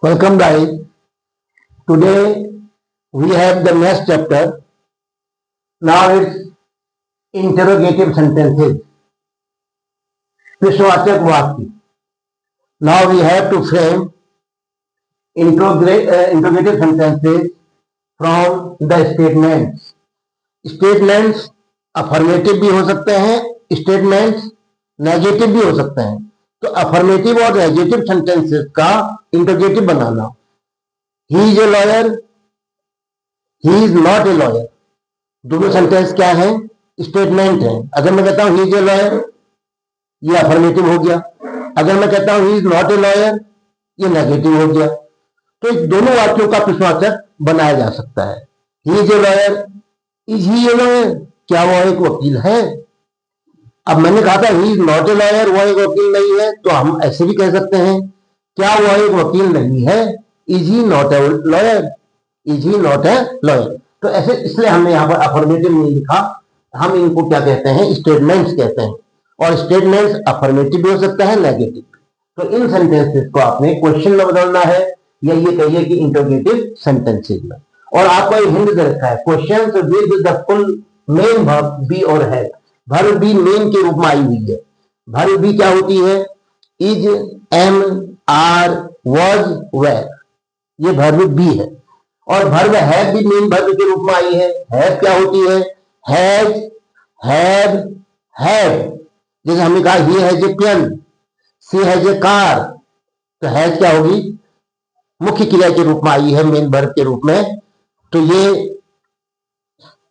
Welcome guys. Today we have the next chapter. Now it's interrogative sentences. प्रश्नवाचक वाक्य. Now we have to frame interrogative sentences from the statements. Statements affirmative भी हो सकते हैं, statements negative भी हो सकते हैं. तो अफर्मेटिव और नेगेटिव सेंटेंसेस का interrogative banana. He is a lawyer, he is not a lawyer, दोनों सेंटेंस क्या है? स्टेटमेंट है. अगर मैं कहता हूं ही इज ए लॉयर, ये अफर्मेटिव हो गया. अगर मैं कहता हूं he is not a lawyer, ये नेगेटिव हो गया. तो इस दोनों वाक्यों का प्रश्नवाचक बनाया जा सकता है. He is a lawyer, is he a lawyer, क्या वो एक वकील है? अब मैंने कहा था he is not a lawyer, वो एक वकील नहीं है, तो हम ऐसे भी कह सकते हैं क्या वो एक वकील नहीं है? Is he not a lawyer, is he not a lawyer. तो ऐसे इसलिए हमने यहाँ पर अफर्मेटिव नहीं लिखा. हम इनको क्या कहते हैं? स्टेटमेंट्स कहते हैं. और स्टेटमेंट्स अफर्मेटिव भी हो सकता है, नेगेटिव. तो इन सेंटेंसेस को आपने क्वेश्चन में बदलना है, या ये कहिए कि इंटरोगेटिव सेंटेंसेस में. और आपको एक हिंट दे रखा है, questions with the full main verb B और हैव. वर्ब बी मेन के रूप में आई हुई है. वर्ब बी क्या होती है? Is, am, are, was, were, ये वर्ब बी है. और वर्ब हैव भी मेन वर्ब के रूप में आई है. हैव क्या होती है? Has, have, have. जैसे हमने कहा he has a pen, she has a car, तो हैज क्या होगी? मुख्य क्रिया के रूप में आई है, मेन वर्ब के रूप में. तो ये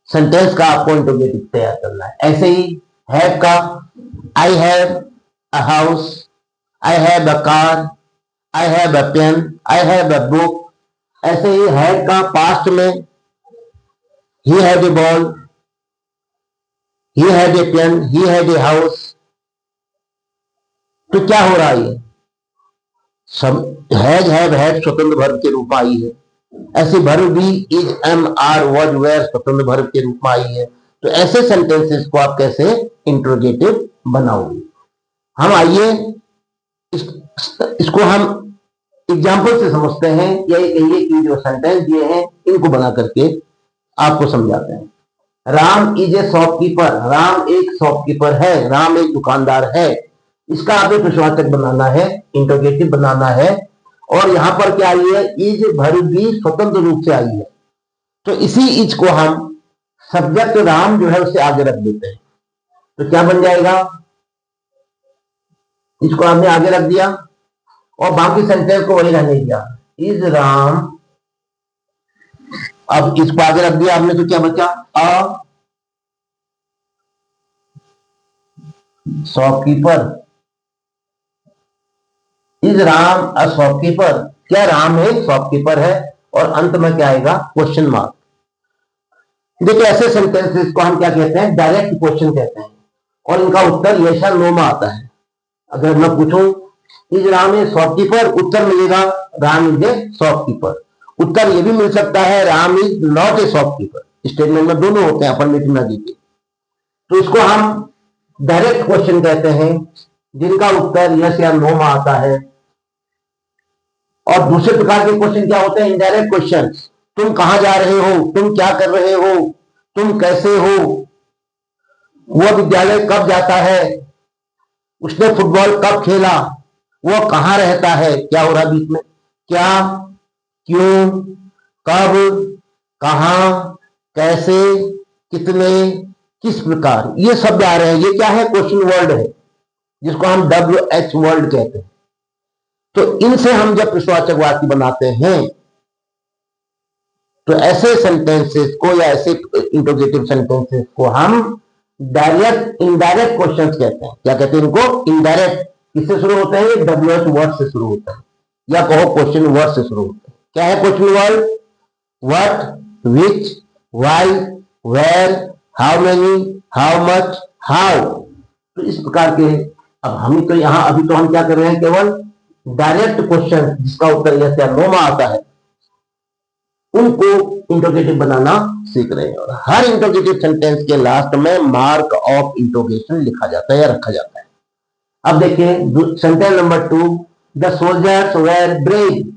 सेंटेंस का आपको इंटरोगेटिव तैयार करना है. ऐसे ही हैव का, I have a house, I have a car, I have a pen, I have a book. ऐसे ही हैड का पास्ट में he had a ball, he had a pen, he had a house. तो क्या हो रहा है? सब हैज, हैव, हैड स्वतंत्र वर्ब के रूप में आई है. ऐसे वर्ब भी is, am, are, was, were स्वतंत्र वर्ब के रूप में आई है. तो ऐसे सेंटेंसेस को आप कैसे इंटरोगेटिव बनाओगे? हम आइए इसको हम एग्जाम्पल से समझते हैं, या ये कहिए कि जो सेंटेंस दिए हैं इनको बना करके आपको समझाते हैं. Ram is a shopkeeper, Ram एक शॉपकीपर है, राम एक दुकानदार है. इसका आपको प्रश्नवाचक बनाना है, इंटरोगेटिव बनाना है. और यहां पर क्या आई है? इज वर्ब भी स्वतंत्र रूप से आई है. तो इसी इज को हम सब्जेक्ट राम जो है उससे आगे रख देते हैं. तो क्या बन जाएगा? इसको हमने आगे रख दिया और बाकी सेंटेंस को वही रहने दिया, इज राम. अब इसको आगे रख दिया आपने, तो क्या बचा? A shopkeeper. Is Ram a shopkeeper, क्या राम एक शॉपकीपर है? और अंत में क्या आएगा? Question mark. देखिए ऐसे सेंटेंसेस को हम क्या कहते हैं? डायरेक्ट क्वेश्चन कहते हैं. और इनका उत्तर यस या नो में आता है. अगर मैं पूछूं इज राम ए शॉपकीपर, उत्तर मिलेगा राम इज ए शॉपकीपर. उत्तर ये भी मिल सकता है Ram is not a shopkeeper. Statement में दोनों होते हैं, अफर्मेटिव नेगेटिव. तो इसको हम डायरेक्ट क्वेश्चन कहते हैं, जिनका उत्तर यस या नो में आता है. और दूसरे प्रकार के क्वेश्चन क्या होते हैं? Indirect question. तुम कहां जा रहे हो? तुम क्या कर रहे हो? तुम कैसे हो? वह विद्यालय कब जाता है? उसने फुटबॉल कब खेला? वो कहां रहता है? क्या हो रहा बीच में? क्या, क्यों, कब, कहां, कैसे, कितने, किस प्रकार, ये शब्द आ रहे हैं. ये क्या है? क्वेश्चन वर्ड है, जिसको हम WH वर्ड कहते हैं. तो इनसे हम जब प्रश्नवाचक वाक्य बनाते हैं, तो ऐसे सेंटेंसेस को या ऐसे इंटरोगेटिव सेंटेंसेस को हम डायरेक्ट इनडायरेक्ट क्वेश्चंस कहते हैं. क्या कहते हैं इनको? इनडायरेक्ट. किससे शुरू होते हैं? ये WH वर्ड से शुरू होता है, या कहो क्वेश्चन वर्ड से शुरू होता है. क्या है question word? What, which, why, where, how many, how much, how. तो इस प्रकार के अब हम तो यहां अभी तो हम क्या कर रहे हैं? केवल डायरेक्ट क्वेश्चन जिसका उत्तर यस या नो में आता है, उनको इंटरोगेटिव बनाना सीख रहे हैं. और हर इंटरोगेटिव सेंटेंस के लास्ट में मार्क ऑफ इंटरोगेशन लिखा जाता है या रखा जाता है. अब देखिए sentence number 2, the soldiers were brave.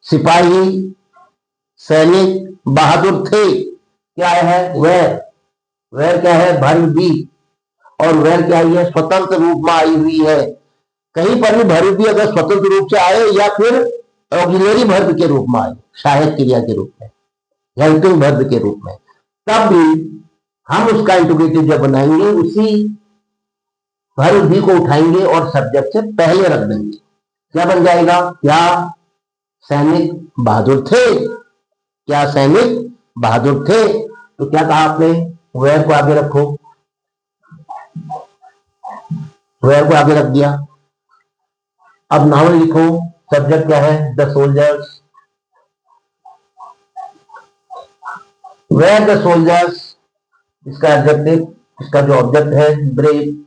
सिपाही, सैनिक, बहादुर थे। क्या है? वेर। वेर क्या है? Verb B. और वेर क्या है? स्वतंत्र रूप में आई हुई है। कहीं पर भी वर्ब बी अगर स्वतंत्र रूप से आए या फिर ऑक्सिलरी वर्ब के रूप में आए, सहायक क्रिया के रूप में, हेल्पिंग वर्ब के रूप में, तब भी हम उसका इंटीग्रेटिव जब बनाएंगे उसी वर्ब बी को उठाएंगे और सब्जेक्ट से पहले रख देंगे। क्या बन जाएगा? क्या सैनिक बहादुर थे? क्या सैनिक बहादुर थे? तो क्या कहा आपने? वेर को आगे रखो, वेर को आगे रख दिया। अब नाउन लिखो। सब्जेक्ट क्या है? The soldiers. Were the soldiers, इसका एडजेक्टिव, इसका जो ऑब्जेक्ट है ब्रेव,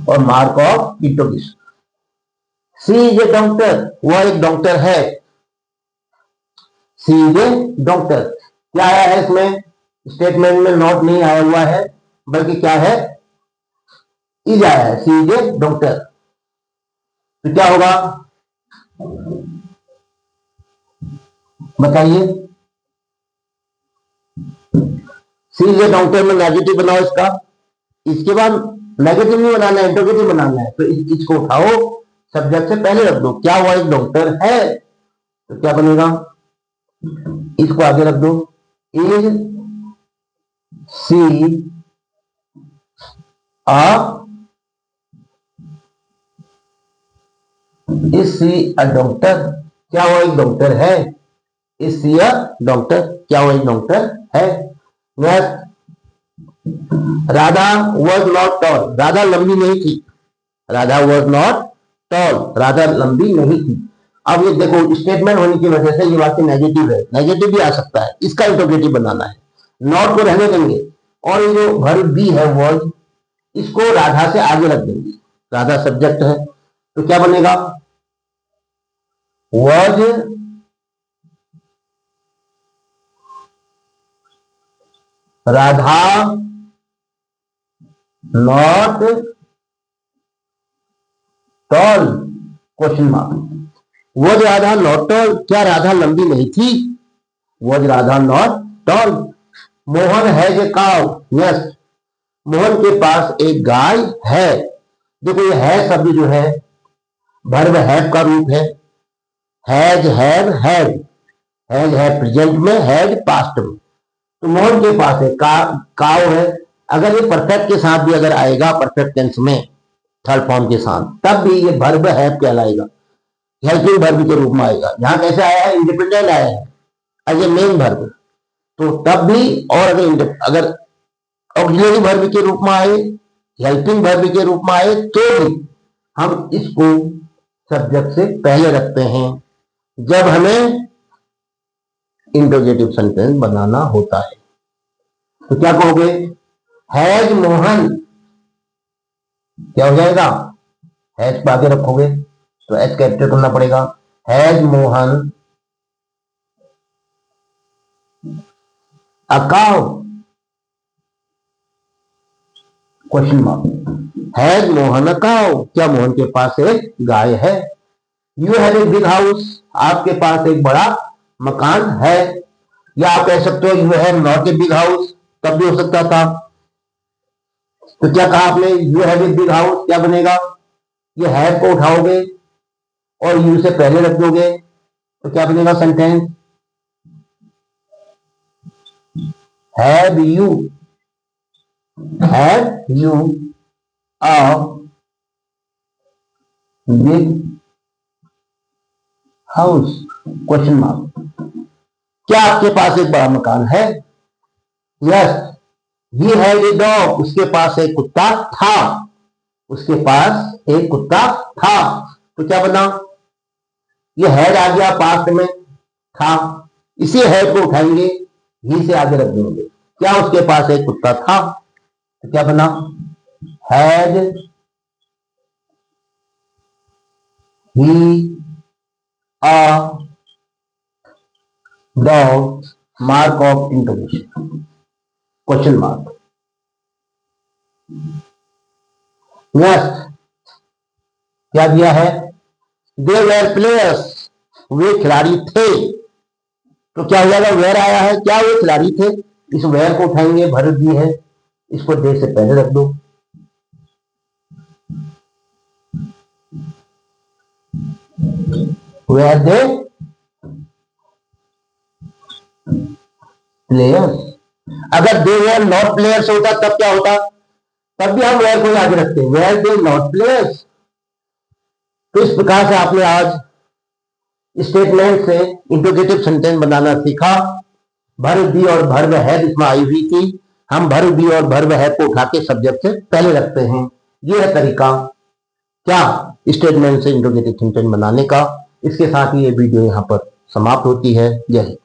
और mark of interrogation. She is a doctor, वह एक डॉक्टर है। She is a doctor. क्या आया है इसमें? स्टेटमेंट में नॉट नहीं आया हुआ है, बल्कि क्या है? इज आया है। She is a doctor. तो क्या होगा बताइए? सी इज ए डॉक्टर में नेगेटिव बनाओ इसका। इसके बाद नेगेटिव नहीं बनाना है, इंटरोगेटिव बनाना है। तो इसको उठाओ, सब्जेक्ट से पहले रख दो। क्या वह एक डॉक्टर है? तो क्या बनेगा? इसको आगे रख दो। Is she a doctor? क्या वो एक डॉक्टर है? Is she a doctor? क्या वो एक डॉक्टर है? Next, Radha was not tall, Radha लंबी नहीं थी। Radha was not tall, Radha लंबी नहीं थी। अब ये देखो, स्टेटमेंट होने की वजह से ये वाक्य नेगेटिव है, नेगेटिव भी आ सकता है, इसका इंटरोगेटिव बनाना है। नॉट को रहने देंगे और ये जो वर्ब बी है वॉज, इसको राधा से आगे रख देंगे। राधा सब्जेक्ट है, तो क्या बनेगा? Was Radha not toll? Question mark. Was Radha not toll, क्या राधा लंबी नहीं थी? Was Radha not toll. Mohan has a cow, yes, Mohan के पास एक गाय है। देखो ये है शब्द जो है वर्ब हैव का रूप है। Has, have, had. हैज है प्रेजेंट में, हैड पास्ट में। तो मोहन के पास है काउ है। अगर ये परफेक्ट के साथ भी अगर आएगा, परफेक्ट टेंस में थर्ड फॉर्म के साथ, तब भी ये वर्ब हैव कहलाएगा, हेल्पिंग वर्ब के रूप में आएगा। यहां कैसे आया है? इंडिपेंडेंट आया है एज ए मेन वर्ब। तो तब भी, और अगर ऑक्सिलरी वर्ब के रूप में आए, हेल्पिंग वर्ब के रूप में आए, तो भी हम इसको सब्जेक्ट से पहले रखते हैं जब हमें इंटरोगेटिव सेंटेंस बनाना होता है। तो क्या कहोगे? हैज मोहन, क्या हो जाएगा? हैज को आगे रखोगे तो एच कैपिटल करना पड़ेगा। Has Mohan a cow? Question mark. Has Mohan a cow? क्या मोहन के पास एक गाय है? You have a big house, आपके पास एक बड़ा मकान है। या आप कह सकते हो you have not a big house, तब भी हो सकता था। तो क्या कहा आपने? You have a big house, क्या बनेगा? ये हैव को उठाओगे और यू से पहले रख दोगे तो क्या बनेगा sentence? Have you a big house? Question mark. क्या आपके पास एक बड़ा मकान है? Yes, he had a dog, उसके पास एक कुत्ता था। उसके पास एक कुत्ता था। तो क्या बना? ये हैड आ गया पास्ट में, था, इसी हैड को उठाएंगे, ही से आगे रख देंगे। क्या उसके पास एक कुत्ता था? तो क्या बना? Had he a dog, mark of interrogation, question mark. Next क्या दिया है? दे वेर प्लेयर्स, वे खिलाड़ी थे, तो क्या हो जाएगा, वेयर आया है, क्या वे खिलाड़ी थे। इस वेयर को उठाएंगे, भर दी है, इसको दे से पहले रख दो। Were they players. अगर दे वेयर नॉट प्लेयर्स होता तब क्या होता, तब भी हम वेयर को आगे रखते हैं, वेयर दे नॉट प्लेयर्स। तो इस प्रकार से आपने आज स्टेटमेंट से इंट्रोगेटिव सेंटेंस बनाना सीखा। भर्ब बी और भर्ब हैव इसमें आई हुई थी, हम भर्ब बी और भर्ब हैव को उठा के सब्जेक्ट से पहले रखते हैं। यह है तरीका क्या स्टेटमेंट से इंट्रोगेटिव सेंटेंस बनाने का। इसके साथ ही ये वीडियो यहाँ पर समाप्त होती है। जय हिंद।